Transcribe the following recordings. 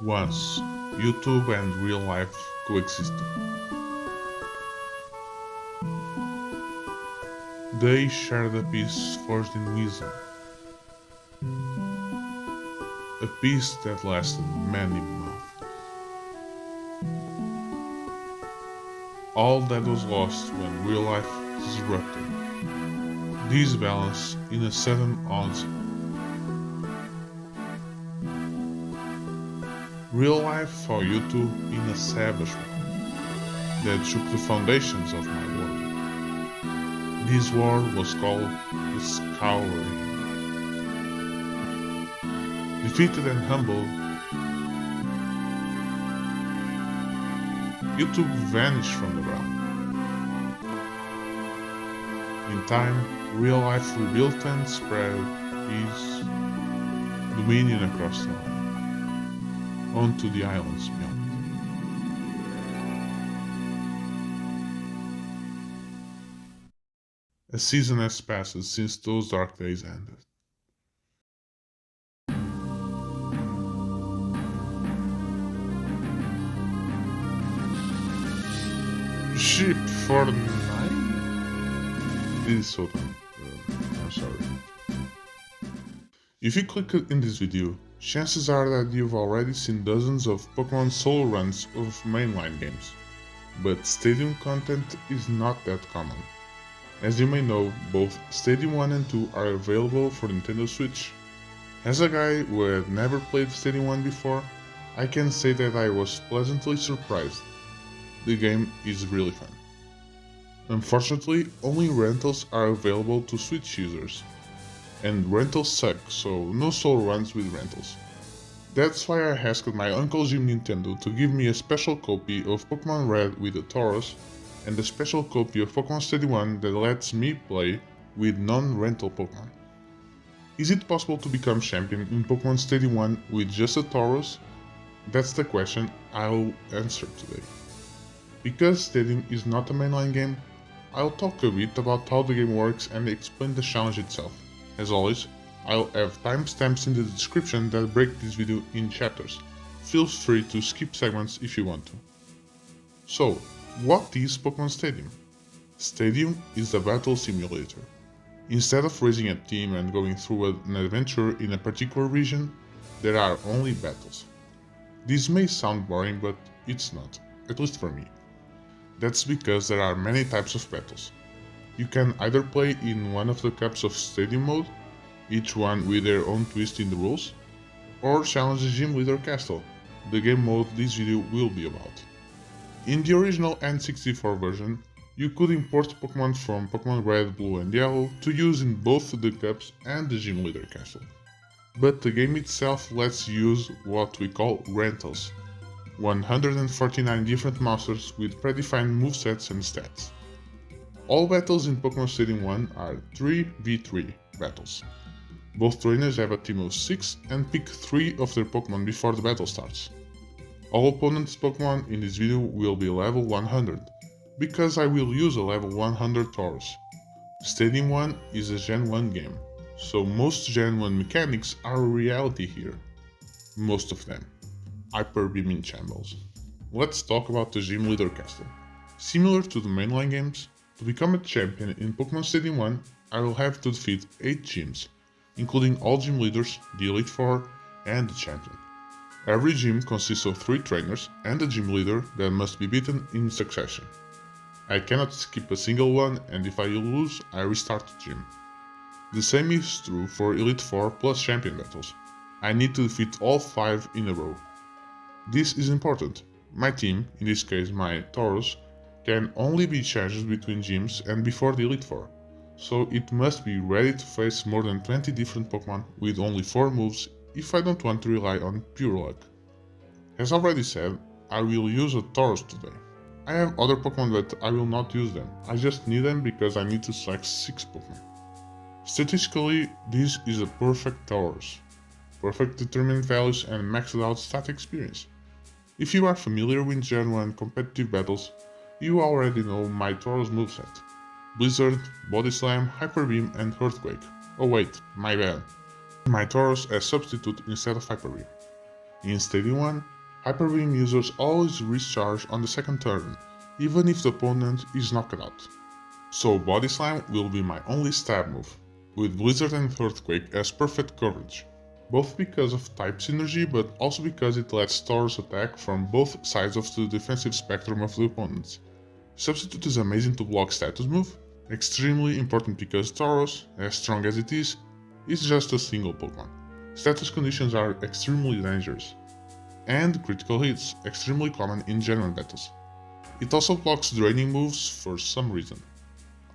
Once, YouTube and real life coexisted. They shared a peace forged in wisdom, a peace that lasted many months. All that was lost when real life disrupted this balance in a sudden onset. Real life saw YouTube in a savage war that shook the foundations of my world. This war was called the Scouring. Defeated and humbled, YouTube vanished from the ground. In time, real life rebuilt and spread its dominion across the land, onto the islands beyond. A season has passed since those dark days ended. Ship for 9? This is so dumb. I'm sorry. If you click in this video, chances are that you've already seen dozens of Pokémon solo runs of mainline games. But Stadium content is not that common. As you may know, both Stadium 1 and 2 are available for Nintendo Switch. As a guy who had never played Stadium 1 before, I can say that I was pleasantly surprised. The game is really fun. Unfortunately, only rentals are available to Switch users. And rentals suck, so no solo runs with rentals. That's why I asked my Uncle Jim Nintendo to give me a special copy of Pokémon Red with the Tauros and a special copy of Pokémon Stadium 1 that lets me play with non-rental Pokémon. Is it possible to become champion in Pokémon Stadium 1 with just a Tauros? That's the question I'll answer today. Because Stadium is not a mainline game, I'll talk a bit about how the game works and explain the challenge itself. As always, I'll have timestamps in the description that break this video in chapters. Feel free to skip segments if you want to. So, what is Pokémon Stadium? Stadium is a battle simulator. Instead of raising a team and going through an adventure in a particular region, there are only battles. This may sound boring, but it's not, at least for me. That's because there are many types of battles. You can either play in one of the cups of Stadium mode, each one with their own twist in the rules, or challenge the gym leader castle, the game mode this video will be about. In the original N64 version, you could import Pokémon from Pokémon Red, Blue and Yellow to use in both the cups and the gym leader castle. But the game itself lets you use what we call rentals, 149 different monsters with predefined movesets and stats. All battles in Pokémon Stadium 1 are 3v3 battles. Both trainers have a team of 6 and pick 3 of their Pokémon before the battle starts. All opponents' Pokémon in this video will be level 100, because I will use a level 100 Tauros. Stadium 1 is a Gen 1 game, so most Gen 1 mechanics are a reality here. Most of them. Hyper Beaming Shambles. Let's talk about the Gym Leader Castle. Similar to the mainline games, to become a champion in Pokémon Stadium 1, I will have to defeat 8 gyms, including all gym leaders, the Elite Four, and the champion. Every gym consists of 3 trainers and a gym leader that must be beaten in succession. I cannot skip a single one, and if I lose, I restart the gym. The same is true for Elite Four plus champion battles. I need to defeat all 5 in a row. This is important. My team, in this case my Tauros, can only be changed between gyms and before the Elite Four, so it must be ready to face more than 20 different Pokémon with only 4 moves if I don't want to rely on pure luck. As already said, I will use a Tauros today. I have other Pokémon but I will not use them, I just need them because I need to select 6 Pokémon. Statistically, this is a perfect Tauros. Perfect determined values and maxed out stat experience. If you are familiar with Gen 1 competitive battles, you already know my Tauros moveset. Blizzard, Body Slam, Hyper Beam and Earthquake. Oh wait, my bad. My Tauros as substitute instead of Hyper Beam. In Stadium 1, Hyper Beam users always recharge on the second turn, even if the opponent is knocked out. So Body Slam will be my only stab move, with Blizzard and Earthquake as perfect coverage, both because of type synergy but also because it lets Tauros attack from both sides of the defensive spectrum of the opponent. Substitute is amazing to block status move, extremely important because Tauros, as strong as it is just a single Pokemon. Status conditions are extremely dangerous, and critical hits, extremely common in genuine battles. It also blocks draining moves for some reason.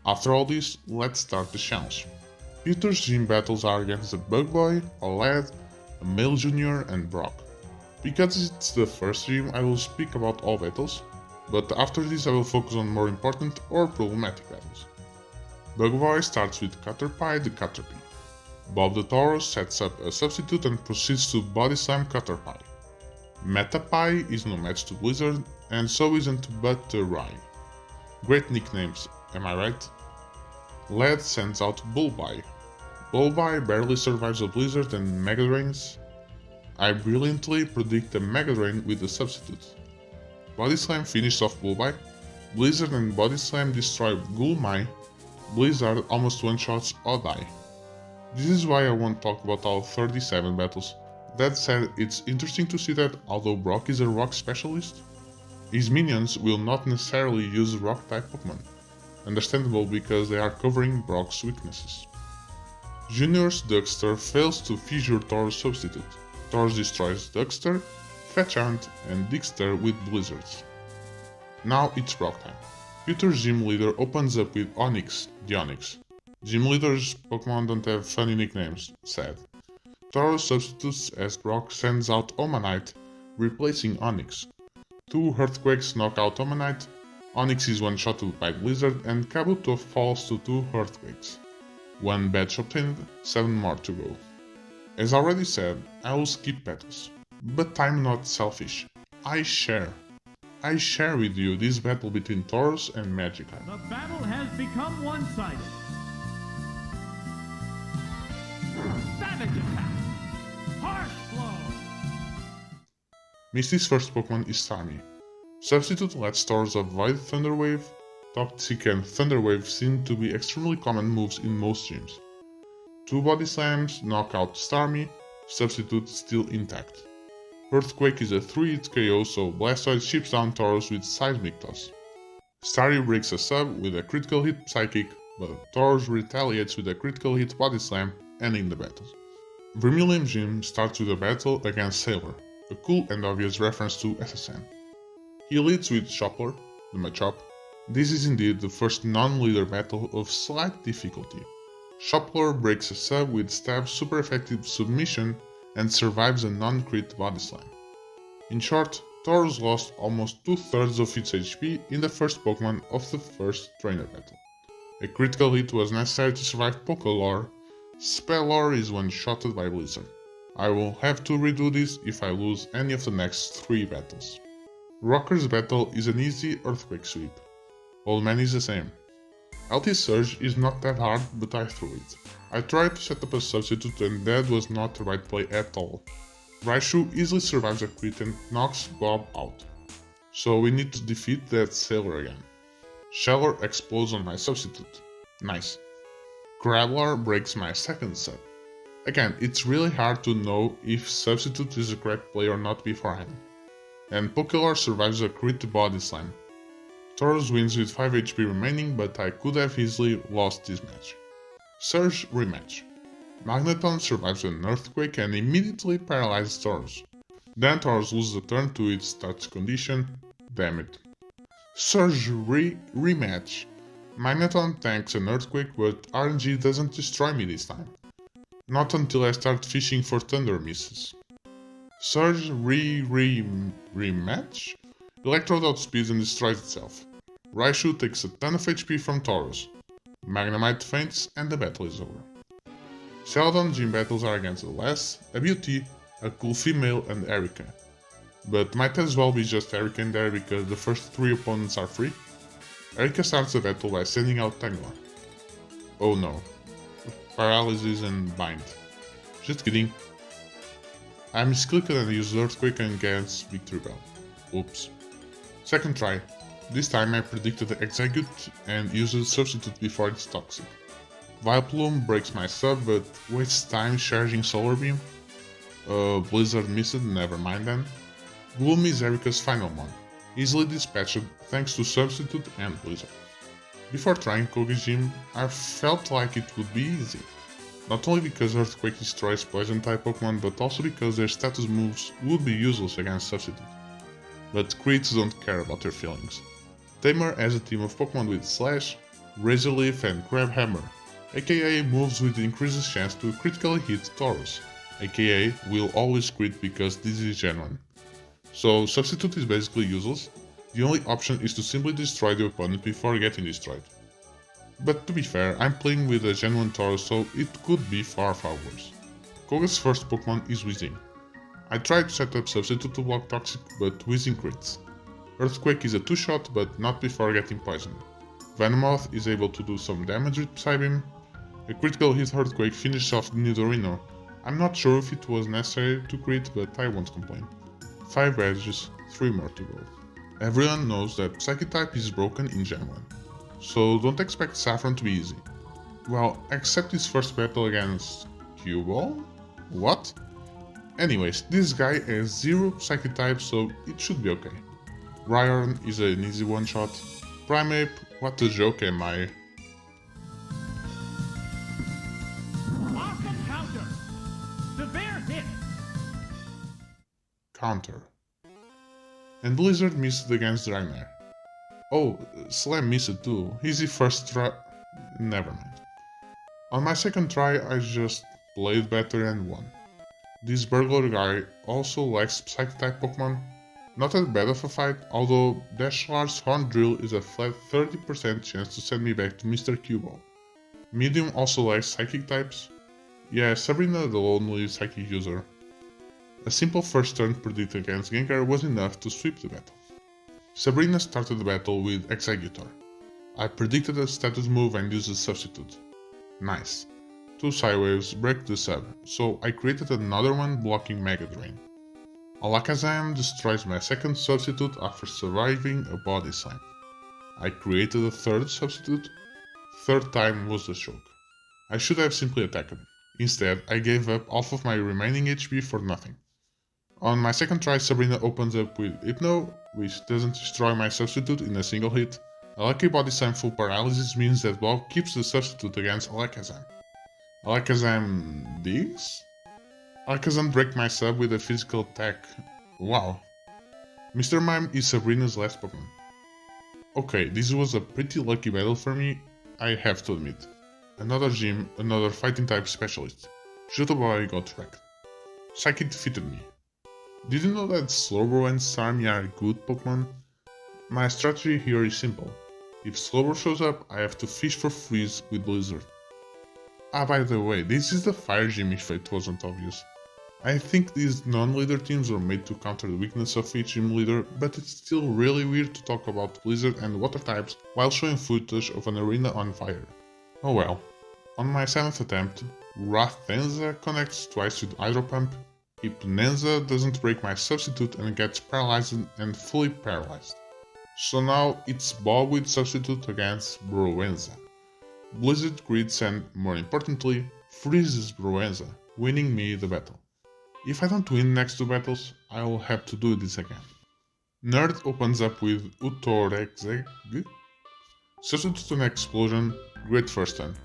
After all this, let's start the challenge. Pewter's gym battles are against a Bug Boy, a Lad, a Male Junior and Brock. Because it's the first gym, I will speak about all battles, but after this I will focus on more important or problematic battles. Bug Boy starts with Caterpie the Caterpie. Bob the Tauros sets up a substitute and proceeds to Body Slam Caterpie. Metapie is no match to Blizzard, and so isn't Butterfly. Great nicknames, am I right? Led sends out Bulbai. Bulbai barely survives a Blizzard and Mega Drains. I brilliantly predict a Mega Drain with a substitute. Body Slam finishes off Bulbai. Blizzard and Body Slam destroy Gulmai. Blizzard almost one-shots Odai. This is why I won't talk about all 37 battles. That said, it's interesting to see that although Brock is a rock specialist, his minions will not necessarily use rock-type Pokemon. Understandable because they are covering Brock's weaknesses. Junior's Duckster fails to fissure Tauros' substitute. Tauros destroys Duckster, Fetchant, and Digster with Blizzards. Now it's Brock time. Pewter's gym leader opens up with Onix, the Onix. Gym leaders' Pokemon don't have funny nicknames, sad. Tauros substitutes as Brock sends out Omanite, replacing Onix. 2 Earthquakes knock out Omanite, Onix is one-shotted by Blizzard, and Kabuto falls to 2 Earthquakes. 1 badge obtained, 7 more to go. As already said, I will skip battles. But I'm not selfish. I share with you this battle between Tauros and Magikarp. The battle has become one-sided. Savage attack! Harsh blow! Misty's first Pokemon is Starmie. Substitute lets Tauros avoid Thunder Wave. Toxic and Thunder Wave seem to be extremely common moves in most gyms. 2 Body Slams knock out Starmie, substitute still intact. Earthquake is a 3-hit KO, so Blastoise chips down Tauros with Seismic Toss. Starry breaks a sub with a critical hit Psychic, but Tauros retaliates with a critical hit Body Slam, ending the battle. Vermillion Gym starts with a battle against Sailor, a cool and obvious reference to SSN. He leads with Chopper, the Machop. This is indeed the first non-leader battle of slight difficulty. Chopper breaks a sub with Stab's super effective submission and survives a non-crit Body Slam. In short, Tauros lost almost 2/3 of its HP in the first Pokemon of the first trainer battle. A critical hit was necessary to survive Pokelore. Spellore is one-shotted by Blizzard. I will have to redo this if I lose any of the next 3 battles. Rocker's battle is an easy Earthquake sweep. Old Man is the same. LT Surge is not that hard, but I threw it. I tried to set up a substitute and that was not the right play at all. Raichu easily survives a crit and knocks Bob out. So we need to defeat that Sailor again. Shellar explodes on my substitute. Nice. Graveler breaks my second sub. Again, it's really hard to know if substitute is the correct play or not beforehand. And Pokelore survives a crit Body Slam. Tauros wins with 5 HP remaining, but I could have easily lost this match. Surge rematch. Magneton survives an Earthquake and immediately paralyzes Tauros. Then Tauros loses a turn to its touch condition. Damn it. Surge rematch. Magneton tanks an Earthquake, but RNG doesn't destroy me this time. Not until I start fishing for Thunder misses. Surge rematch? Electrode outspeeds and destroys itself. Raichu takes a ton of HP from Tauros. Magnemite faints and the battle is over. Celadon Gym battles are against a Lass, a Beauty, a cool female and Erika. But might as well be just Erika in there because the first 3 opponents are free. Erika starts the battle by sending out Tangela. Oh no. Paralysis and Bind. Just kidding. I misclicked and used Earthquake against Victory Bell. Oops. Second try. This time I predicted the Execute and used the Substitute before it's toxic. Vileplume breaks my sub but wastes time charging Solar Beam. Blizzard missed, never mind then. Gloom is Erika's final one, easily dispatched thanks to Substitute and Blizzard. Before trying Kogi's Gym, I felt like it would be easy. Not only because Earthquake destroys poison type Pokemon, but also because their status moves would be useless against Substitute. But crits don't care about your feelings. Tamer has a team of Pokemon with Slash, Razor Leaf and Crab Hammer, aka moves with increases chance to critically hit Tauros, aka will always crit because this is genuine. So Substitute is basically useless, the only option is to simply destroy the opponent before getting destroyed. But to be fair, I'm playing with a genuine Tauros, so it could be far worse. Koga's first Pokemon is Weezing. I tried to set up Substitute to block Toxic, but Weezing crits. Earthquake is a 2-shot, but not before getting poisoned. Venomoth is able to do some damage with Psybeam. A critical hit Earthquake finishes off Nidorino. I'm not sure if it was necessary to crit, but I won't complain. 5 badges, 3 more to go. Everyone knows that Psychic type is broken in Gen 1, so don't expect Saffron to be easy. Well, except his first battle against Cuball? What? Anyways, this guy has 0 Psychic type, so it should be okay. Rhyhorn is an easy one-shot. Primeape, what a joke am I? Awesome counter. Severe hit. Counter. And Blizzard missed against Dragnir. Oh, Slam missed too. Easy first try. Never mind. On my second try, I just played better and won. This burglar guy also likes Psychic type Pokemon. Not that bad of a fight, although Dashlar's Horn Drill is a flat 30% chance to send me back to Mr. Cuball. Medium also likes Psychic types. Yeah, Sabrina the lonely Psychic user. A simple first turn predict against Gengar was enough to sweep the battle. Sabrina started the battle with Exeggutor. I predicted a status move and used a Substitute. Nice. 2 Psywaves break the sub, so I created another one blocking Mega Drain. Alakazam destroys my second Substitute after surviving a Body Slam. I created a third Substitute. Third time was the choke. I should have simply attacked. Instead, I gave up half of my remaining HP for nothing. On my second try, Sabrina opens up with Hypno, which doesn't destroy my Substitute in a single hit. A lucky Body Slam full paralysis means that Bob keeps the Substitute against Alakazam. Alakazam digs? Alakazam break my sub with a physical attack. Wow. Mr. Mime is Sabrina's last Pokemon. Okay, this was a pretty lucky battle for me, I have to admit. Another gym, another fighting type specialist. Jotoboy got wrecked. Psychic defeated me. Did you know that Slowbro and Starmie are good Pokemon? My strategy here is simple. If Slowbro shows up, I have to fish for freeze with Blizzard. Ah, by the way, this is the Fire Gym if it wasn't obvious. I think these non-leader teams were made to counter the weakness of each gym leader, but it's still really weird to talk about Blizzard and Water types while showing footage of an arena on fire. Oh well. On my 7th attempt, Rathenza connects twice with Hydro Pump, Hypnenza doesn't break my Substitute and gets paralyzed and fully paralyzed. So now it's Bob with Substitute against Broenza. Blizzard crits and, more importantly, freezes Broenza, winning me the battle. If I don't win next 2 battles, I will have to do this again. Nerd opens up with Utorexeg, Substitute an Explosion, great first turn.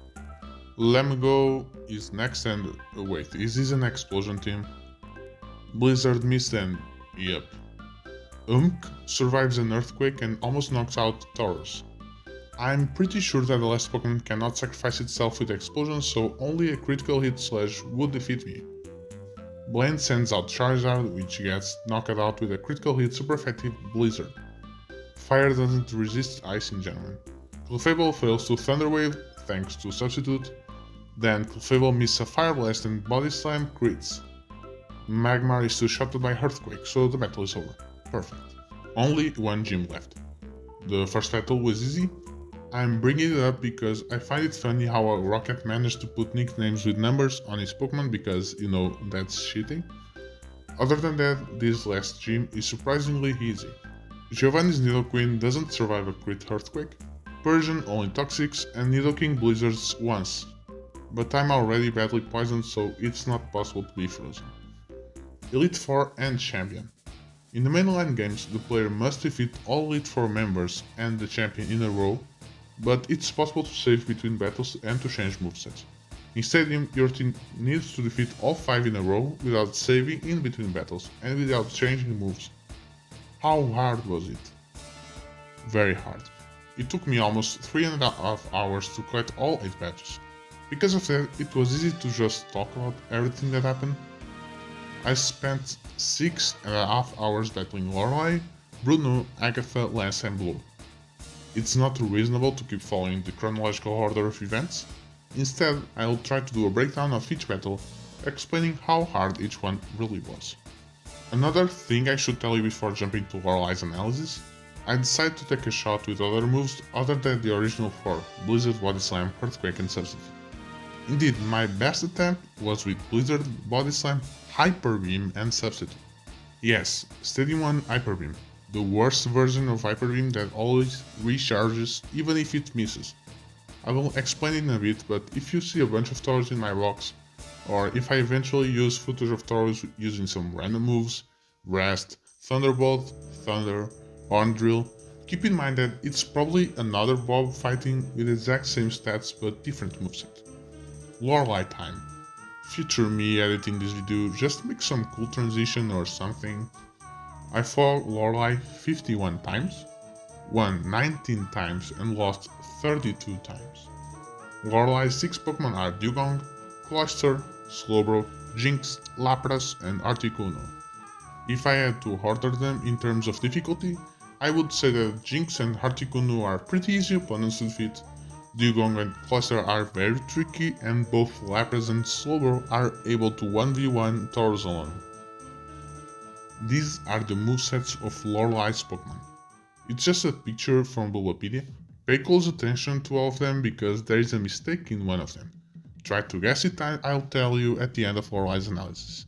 Lemgo is next and wait, is this an explosion team? Blizzard missed and yep. Survives an earthquake and almost knocks out Tauros. I'm pretty sure that the last Pokemon cannot sacrifice itself with explosions, so only a critical hit slash would defeat me. Blaine sends out Charizard, which gets knocked out with a critical hit super effective Blizzard. Fire doesn't resist ice in general. Clefable fails to Thunder Wave thanks to Substitute, then Clefable misses a Fire Blast and Body Slam crits. Magmar is two-shotted by Earthquake, so the battle is over. Perfect. Only 1 gym left. The first battle was easy. I'm bringing it up because I find it funny how a Rocket managed to put nicknames with numbers on his Pokemon because, you know, that's cheating. Other than that, this last gym is surprisingly easy. Giovanni's Nidoqueen doesn't survive a crit Earthquake, Persian only Toxics, and Nidoking Blizzards once, but I'm already badly poisoned so it's not possible to be frozen. Elite Four and Champion. In the mainline games, the player must defeat all Elite Four members and the champion in a row, but it's possible to save between battles and to change movesets. In Stadium, your team needs to defeat all 5 in a row without saving in between battles and without changing moves. How hard was it? Very hard. It took me almost 3.5 hours to collect all 8 badges. Because of that, it was easy to just talk about everything that happened. I spent 6.5 hours battling Lorelei, Bruno, Agatha, Lance and Blue. It's not reasonable to keep following the chronological order of events. Instead, I will try to do a breakdown of each battle, explaining how hard each one really was. Another thing I should tell you before jumping to Lorelei's analysis, I decided to take a shot with other moves other than the original 4, Blizzard, Body Slam, Earthquake and Substitute. Indeed, my best attempt was with Blizzard, Body Slam, Hyper Beam and Substitute. Yes, Stadium 1 Hyper Beam, the worst version of Hyper Beam that always recharges even if it misses. I will explain it in a bit, but if you see a bunch of Tauros in my box, or if I eventually use footage of Tauros using some random moves, Rest, Thunderbolt, Thunder, Horn Drill, keep in mind that it's probably another Bob fighting with the exact same stats but different moveset. Lorelei time. Future me editing this video just to make some cool transition or something. I fought Lorelei 51 times, won 19 times and lost 32 times. Lorelei's 6 Pokémon are Dewgong, Cloyster, Slowbro, Jinx, Lapras and Articuno. If I had to order them in terms of difficulty, I would say that Jinx and Articuno are pretty easy opponents to defeat, Dewgong and Cloyster are very tricky and both Lapras and Slowbro are able to 1v1 Tauros alone. These are the movesets of Lorelei's Pokémon. It's just a picture from Bulbapedia. Pay close attention to all of them because there is a mistake in one of them. Try to guess it, I'll tell you at the end of Lorelei's analysis.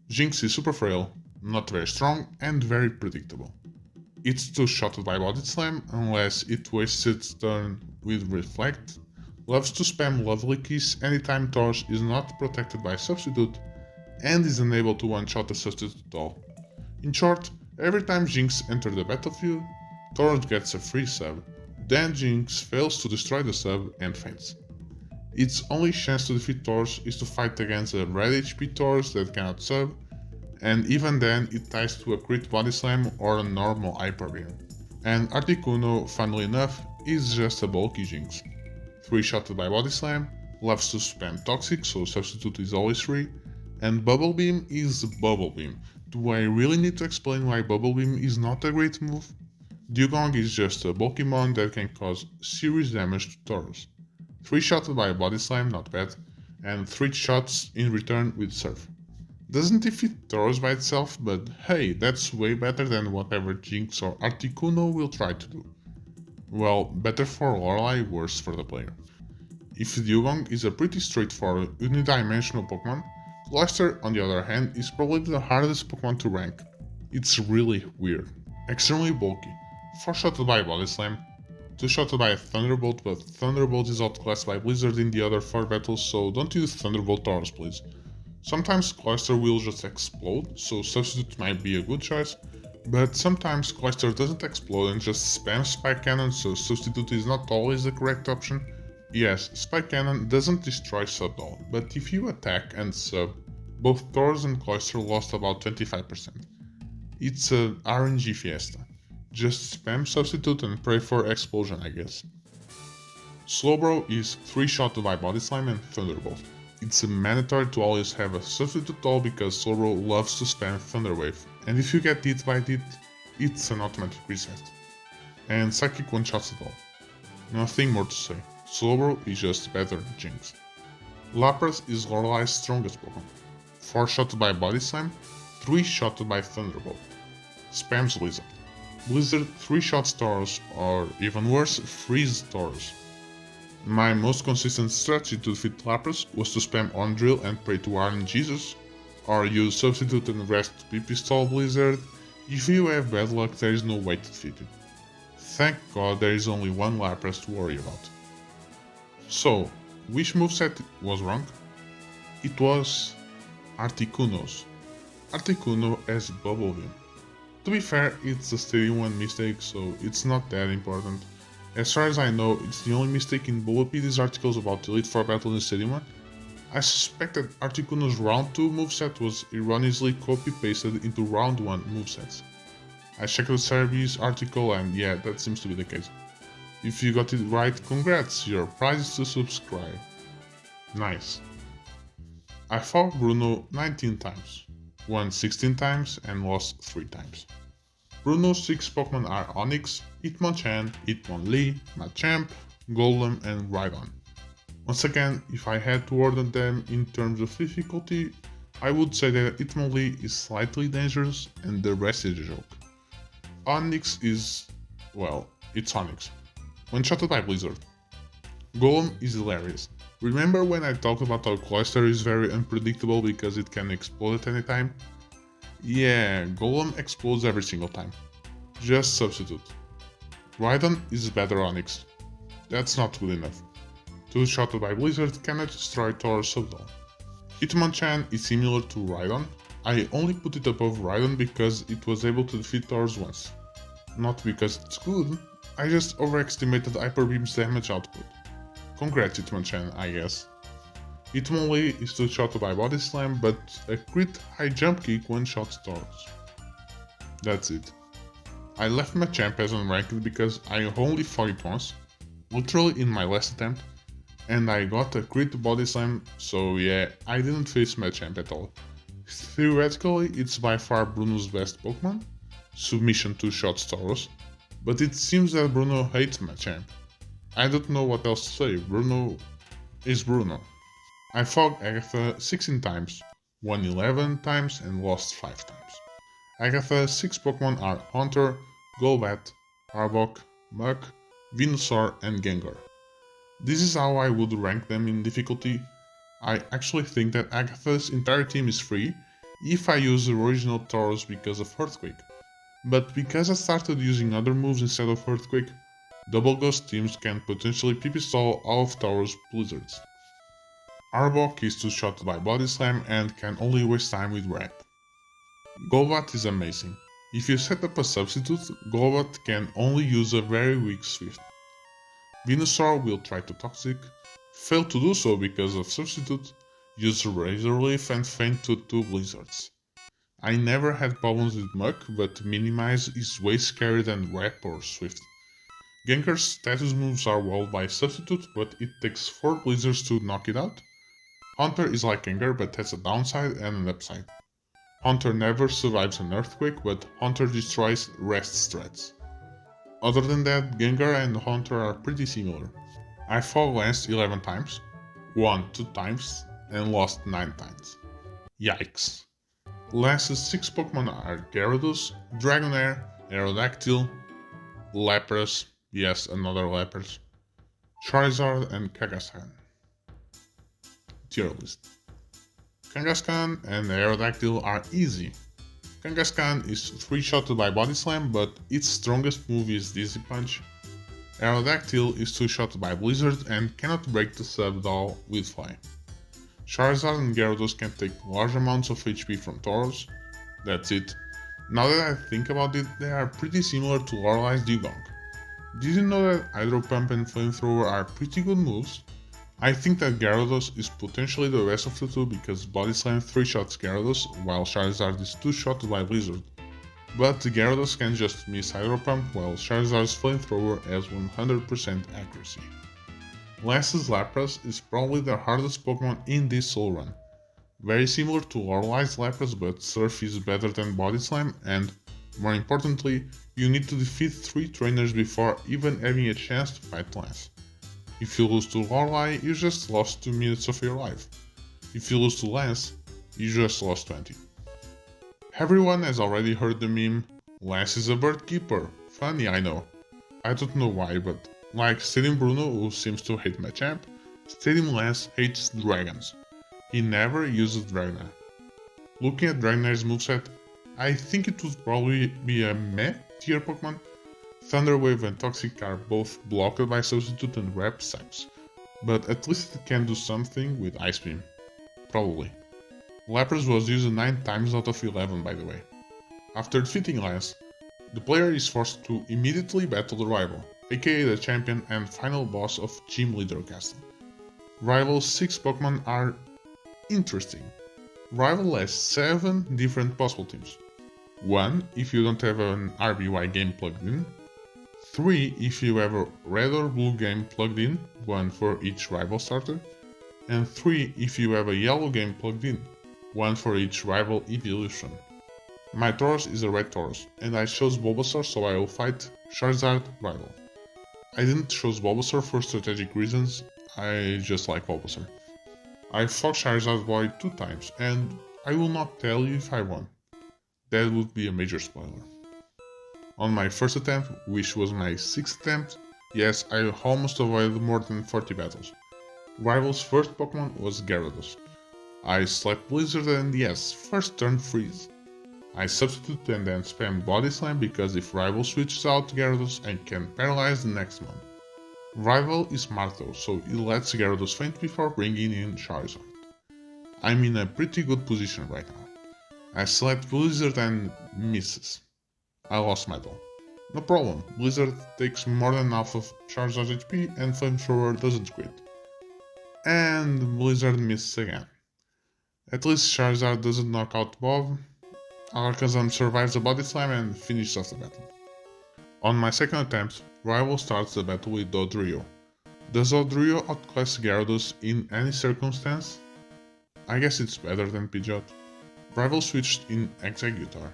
Jinx is super frail, not very strong and very predictable. It's two-shotted by Body Slam unless it wastes its turn with Reflect, loves to spam Lovely Kiss anytime Tauros is not protected by Substitute, and is unable to one-shot a Substitute at all. In short, every time Jinx enters the battlefield, Tauros gets a free sub, then Jinx fails to destroy the sub and faints. Its only chance to defeat Tauros is to fight against a red HP Tauros that cannot sub, and even then it ties to a crit Body Slam or a normal Hyper Beam. And Articuno, funnily enough, is just a bulky Jinx. 3-shotted by Body Slam, loves to spam Toxic so Substitute is always free, and Bubble Beam is Bubble Beam. Do I really need to explain why Bubble Beam is not a great move? Dewgong is just a Pokemon that can cause serious damage to Tauros. 3-shotted by Body Slam, not bad, and 3 shots in return with Surf. Doesn't defeat Tauros by itself, but hey, that's way better than whatever Jinx or Articuno will try to do. Well, better for Lorelei, worse for the player. If Dewgong is a pretty straightforward unidimensional Pokemon, Cloyster, on the other hand, is probably the hardest Pokemon to rank. It's really weird. Extremely bulky. 4-shotted by Body Slam, 2-shotted by a Thunderbolt, but Thunderbolt is outclassed by Blizzard in the other 4 battles, so don't use Thunderbolt Tauros please. Sometimes Cloyster will just explode, so Substitute might be a good choice, but sometimes Cloyster doesn't explode and just spams Spike Cannon, so Substitute is not always the correct option. Yes, Spike Cannon doesn't destroy sub all, but if you attack and sub, both Tauros and Cloyster lost about 25%. It's a RNG fiesta. Just spam Substitute and pray for explosion, I guess. Slowbro is 3-shotted by Body Slam and Thunderbolt. It's mandatory to always have a Substitute all because Slowbro loves to spam Thunder Wave, and if you get hit by it, it's an automatic reset. And Psychic one-shots it all. Nothing more to say. Slowbro is just better than Jinx. Lapras is Lorelei's strongest Pokemon. 4-shotted by Body Slam, 3-shotted by Thunderbolt. Spams Blizzard. Blizzard 3-shots Tauros, or even worse, freeze Tauros. My most consistent strategy to defeat Lapras was to spam On Drill and pray to RNG Jesus, or use Substitute and rest to Pipistol Blizzard. If you have bad luck, there is no way to defeat it. Thank God there is only one Lapras to worry about. So, which moveset was wrong? It was Articuno's. Articuno has Bubble Beam. To be fair, it's a Stadium 1 mistake, so it's not that important. As far as I know, it's the only mistake in Bulbapedia's articles about Elite Four Battle in Stadium 1. I suspect that Articuno's Round 2 moveset was erroneously copy-pasted into Round 1 movesets. I checked the Cerebee's article and yeah, that seems to be the case. If you got it right, congrats, your prize is to subscribe. Nice. I fought Bruno 19 times, won 16 times and lost 3 times. Bruno's 6 Pokemon are Onix, Hitmonchan, Hitmonlee, Machamp, Golem and Rhydon. Once again, if I had to order them in terms of difficulty, I would say that Hitmonlee is slightly dangerous and the rest is a joke. Onix is, well, it's Onix. One-shotted by Blizzard. Golem is hilarious. Remember when I talked about how Cloyster is very unpredictable because it can explode at any time? Yeah, Golem explodes every single time. Just substitute. Rhydon is better Onix. That's not good enough. Two-shotted by Blizzard cannot destroy Tauros so well. Hitmonchan is similar to Rhydon. I only put it above Rhydon because it was able to defeat Tauros once. Not because it's good, I just overestimated Hyper Beam's damage output. Congrats Hitmonchan, I guess. Hitmonlee is two-shotted by Body Slam, but a crit high jump kick one-shots Tauros. That's it. I left Machamp as unranked because I only fought it once, literally in my last attempt, and I got a crit Body Slam, so yeah, I didn't face Machamp at all. Theoretically, it's by far Bruno's best Pokemon, Submission 2-shots Tauros, but it seems that Bruno hates Machamp. I don't know what else to say, Bruno is Bruno. I fought Agatha 16 times, won 11 times and lost 5 times. Agatha's 6 Pokemon are Haunter, Golbat, Arbok, Muk, Venusaur and Gengar. This is how I would rank them in difficulty. I actually think that Agatha's entire team is free if I use the original Tauros because of Earthquake. But because I started using other moves instead of Earthquake, Double Ghost teams can potentially Pipistol all of Tauros Blizzards. Arbok is two-shotted by Body Slam and can only waste time with Wrap. Golbat is amazing. If you set up a substitute, Golbat can only use a very weak Swift. Venusaur will try to Toxic, fail to do so because of substitute, use Razor Leaf and feint to 2 Blizzards. I never had problems with Muk, but Minimize is way scarier than Wrap or Swift. Gengar's status moves are walled by substitute, but it takes 4 Blizzards to knock it out. Haunter is like Gengar but has a downside and an upside. Haunter never survives an Earthquake, but Haunter destroys rest threats. Other than that, Gengar and Haunter are pretty similar. I fought Lance 11 times, won 2 times, and lost 9 times. Yikes. Lance's 6 Pokemon are Gyarados, Dragonair, Aerodactyl, Lapras, yes, another Lapras, Charizard and Kangaskhan. Tier list. Kangaskhan and Aerodactyl are easy. Kangaskhan is 3-shotted by Body Slam, but its strongest move is Dizzy Punch. Aerodactyl is 2-shotted by Blizzard and cannot break the Subdual with Fly. Charizard and Gyarados can take large amounts of HP from Tauros. That's it. Now that I think about it, they are pretty similar to Lorelei's Dugong. Did you know that Hydro Pump and Flamethrower are pretty good moves? I think that Gyarados is potentially the best of the two because Body Slam 3-shots Gyarados while Charizard is 2-shotted by Blizzard. But Gyarados can just miss Hydro Pump while Charizard's Flamethrower has 100% accuracy. Lance's Lapras is probably the hardest Pokemon in this Soul Run. Very similar to Lorelei's Lapras, but Surf is better than Body Slam and, more importantly, you need to defeat 3 trainers before even having a chance to fight Lance. If you lose to Lorelei, you just lost 2 minutes of your life. If you lose to Lance, you just lost 20. Everyone has already heard the meme, Lance is a bird keeper. Funny, I know. I don't know why, but like Stadium Bruno, who seems to hate Machamp, Stadium Lance hates dragons. He never uses Dragonite. Looking at Dragonair's moveset, I think it would probably be a meh tier Pokemon. Thunder Wave and Toxic are both blocked by Substitute and Rep types, but at least it can do something with Ice Beam. Probably. Lapras was used 9 times out of 11 by the way. After defeating Lance, the player is forced to immediately battle the rival, aka the champion and final boss of Gym Leader Castle. Rival's 6 Pokemon are interesting. Rival has 7 different possible teams. 1 if you don't have an RBY game plugged in, 3 if you have a red or blue game plugged in, 1 for each rival starter, and 3 if you have a yellow game plugged in, 1 for each rival evolution. My Tauros is a red Tauros, and I chose Bulbasaur so I will fight Charizard rival. I didn't choose Bulbasaur for strategic reasons, I just like Bulbasaur. I fought Charizard Boy 2 times, and I will not tell you if I won. That would be a major spoiler. On my first attempt, which was my 6th attempt, yes, I almost avoided more than 40 battles. Rival's first Pokemon was Gyarados. I slept Blizzard and yes, first turn freeze. I substitute and then spam Body Slam because if Rival switches out Gyarados I can paralyze the next one. Rival is smart though, so it lets Gyarados faint before bringing in Charizard. I'm in a pretty good position right now. I select Blizzard and misses. I lost my duel. No problem, Blizzard takes more than half of Charizard's HP and Flamethrower doesn't crit. And Blizzard misses again. At least Charizard doesn't knock out Bob. Alakazam survives the Body Slam and finishes off the battle. On my second attempt, Rival starts the battle with Dodrio. Does Dodrio outclass Gyarados in any circumstance? I guess it's better than Pidgeot. Rival switched in Exeggutor.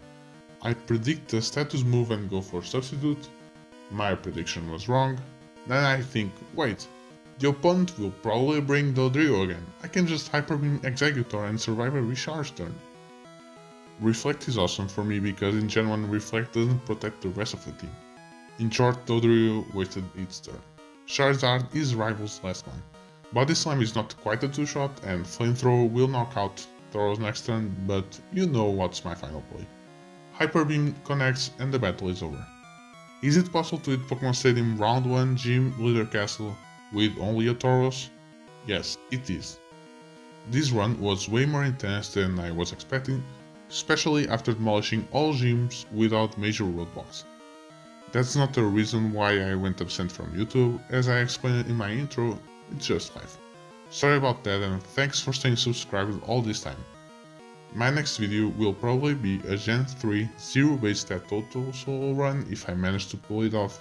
I predict the status move and go for Substitute. My prediction was wrong. Then I think, wait, the opponent will probably bring Dodrio again. I can just Hyper Beam Exeggutor and survive a recharge turn. Reflect is awesome for me because in Gen 1 Reflect doesn't protect the rest of the team. In short, Dodrio wasted its turn. Charizard is Rival's last one. Body Slam is not quite a 2-shot and Flamethrower will knock out Tauros next turn, but you know what's my final play. Hyper Beam connects and the battle is over. Is it possible to hit Pokemon Stadium Round 1 Gym Leader Castle with only a Tauros? Yes, it is. This run was way more intense than I was expecting, especially after demolishing all gyms without major roadblocks. That's not the reason why I went absent from YouTube, as I explained in my intro, it's just life. Sorry about that and thanks for staying subscribed all this time. My next video will probably be a Gen 3 0 base stat total solo run if I manage to pull it off.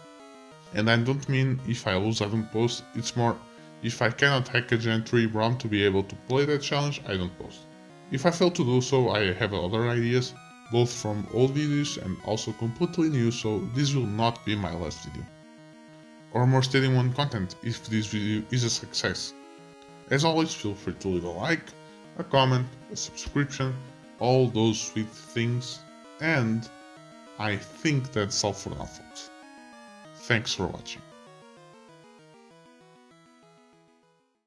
And I don't mean if I lose I don't post, it's more if I cannot hack a Gen 3 ROM to be able to play that challenge I don't post. If I fail to do so, I have other ideas, both from old videos and also completely new, so this will not be my last video. Or more Stadium 1 content if this video is a success. As always, feel free to leave a like, a comment, a subscription, all those sweet things, and I think that's all for now folks. Thanks for watching.